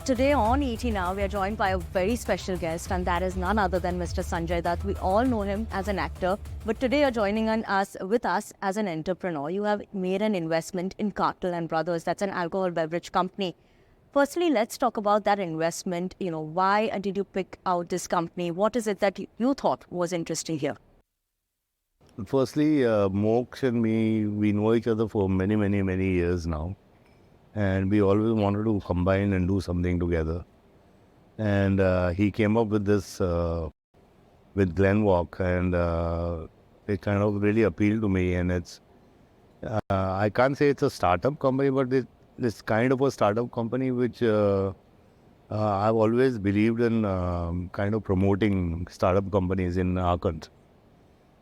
today on ET Now, we are joined by a very special guest, and that is none other than Mr. Sanjay Dutt. We all know him as an actor, but today you're joining with us as an entrepreneur. You have made an investment in Cartel Brothers. That's an alcohol beverage company. Firstly, let's talk about that investment. Why did you pick out this company? What is it that you thought was interesting here? Firstly, Moksha and me, we know each other for many, many, many years now. And we always wanted to combine and do something together. And he came up with this with Glenwalk, and it kind of really appealed to me. And it's, I can't say it's a startup company, but it's kind of a startup company which I've always believed in kind of promoting startup companies in our country.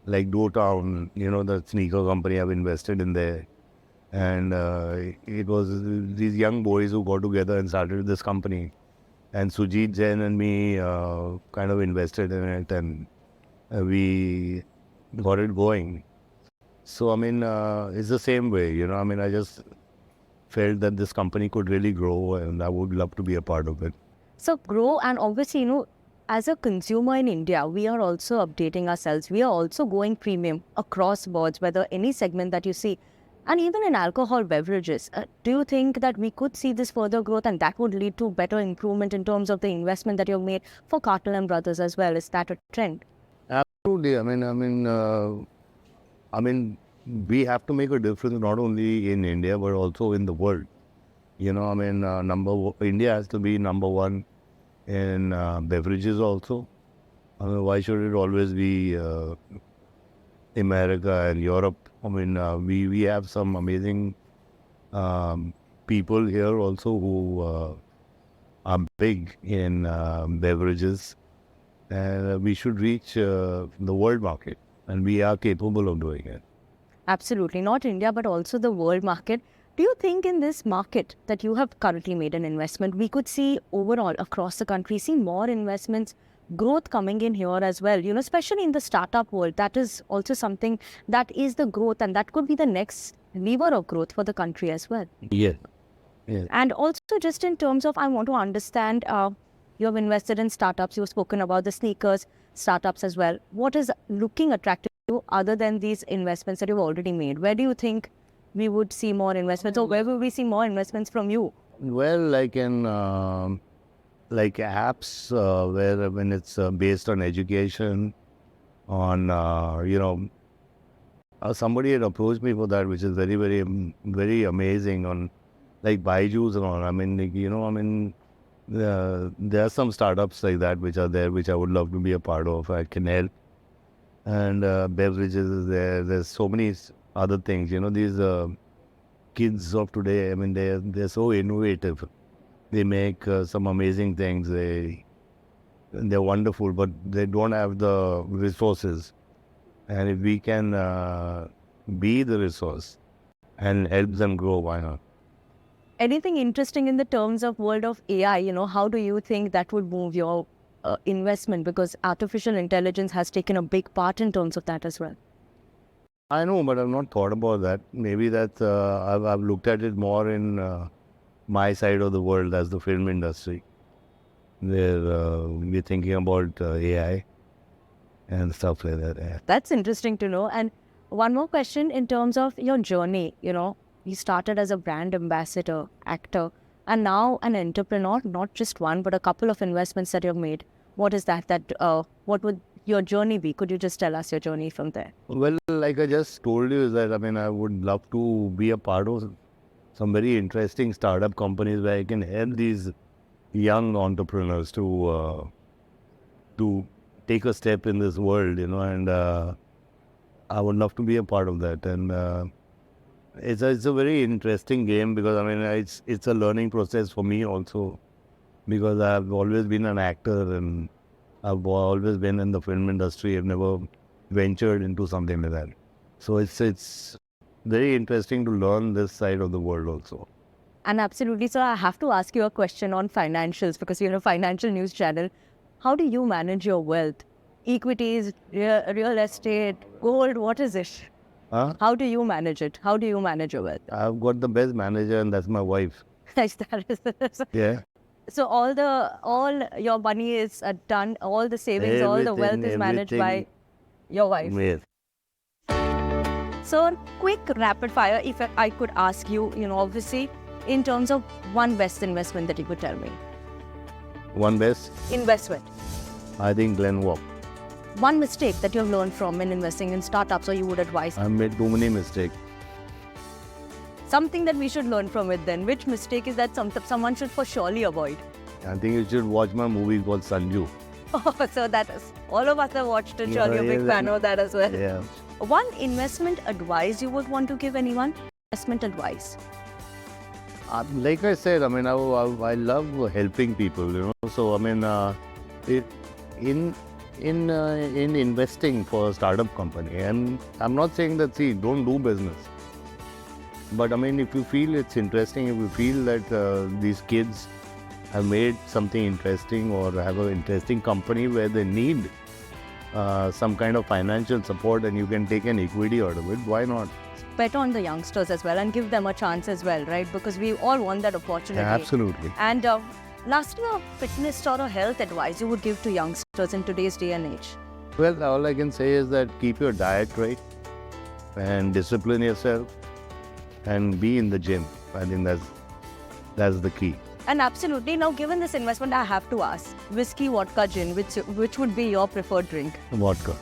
Like Dotown, the sneaker company, I've invested in there. And it was these young boys who got together and started this company. And Sujit Jain and me kind of invested in it, and we got it going. So, it's the same way, I just felt that this company could really grow, and I would love to be a part of it. So grow, and obviously, as a consumer in India, we are also updating ourselves. We are also going premium across boards, whether any segment that you see. And even in alcohol beverages, do you think that we could see this further growth, and that would lead to better improvement in terms of the investment that you've made for Cartel Brothers as well? Is that a trend? Absolutely. We have to make a difference not only in India but also in the world. India has to be number one in beverages also. Why should it always be America and Europe? We have some amazing people here also who are big in beverages, and we should reach the world market, and we are capable of doing it. Absolutely. Not India, but also the world market. Do you think in this market that you have currently made an investment, we could see overall across the country, see more investments, growth coming in here as well, especially in the startup world? That is also something that is the growth, and that could be the next lever of growth for the country as well. Yes. And also just in terms of, I want to understand, you have invested in startups, you've spoken about the sneakers startups as well. What is looking attractive to you other than these investments that you've already made? Where do you think we would see more investments, or where will we see more investments from you? Well, like in like apps where when it's based on education, on somebody had approached me for that, which is very, very, very amazing, on like Byju's and all. There are some startups like that which are there, which I would love to be a part of. I can help. And beverages is there. There's so many other things. These kids of today, they're so innovative. They make some amazing things. They're wonderful, but they don't have the resources. And if we can be the resource and help them grow, why not? Anything interesting in the terms of world of AI? How do you think that would move your investment? Because artificial intelligence has taken a big part in terms of that as well. I know, but I've not thought about that. Maybe that I've looked at it more in my side of the world as the film industry, where we're thinking about AI and stuff like that. Yeah. That's interesting to know. And one more question in terms of your journey. You started as a brand ambassador, actor, and now an entrepreneur, not just one, but a couple of investments that you've made. What is that? What would your journey be? Could you just tell us your journey from there? Well, like I just told you, is that I would love to be a part of some very interesting startup companies where I can help these young entrepreneurs to take a step in this world, and I would love to be a part of that. And it's a very interesting game because it's a learning process for me also, because I've always been an actor and I've always been in the film industry. I've never ventured into something like that. So it's very interesting to learn this side of the world also. And absolutely. So I have to ask you a question on financials, because you're a financial news channel. How do you manage your wealth? Equities, real estate, gold, what is it? How do you manage it? How do you manage your wealth? I've got the best manager, and that's my wife. That is Yeah. So all your money is done, all the savings, all the wealth is managed by your wife. Yes. So quick rapid fire, if I could ask you, obviously, in terms of one best investment that you could tell me. One best, Investment. I think Glen Walk. One mistake that you have learned from in investing in startups, or you would advise. I made too many mistakes. Something that we should learn from it then. Which mistake is that someone should for surely avoid? I think you should watch my movie called Sanju. Oh, so that is, all of us have watched it. Sure, you're a big fan of that as well. Yeah. One investment advice you would want to give anyone? Investment advice. Like I said, I mean, I love helping people, So, I mean, in investing for a startup company, and I'm not saying that, don't do business. But, I mean, if you feel it's interesting, if you feel that these kids have made something interesting or have an interesting company where they need some kind of financial support and you can take an equity out of it, why not? Bet on the youngsters as well and give them a chance as well, right? Because we all want that opportunity. Yeah, absolutely. And lastly, a fitness or a health advice you would give to youngsters in today's day and age? Well, all I can say is that keep your diet right and discipline yourself and be in the gym. I think that's the key. And absolutely. Now, given this investment, I have to ask, whiskey, vodka, gin, which would be your preferred drink? Vodka.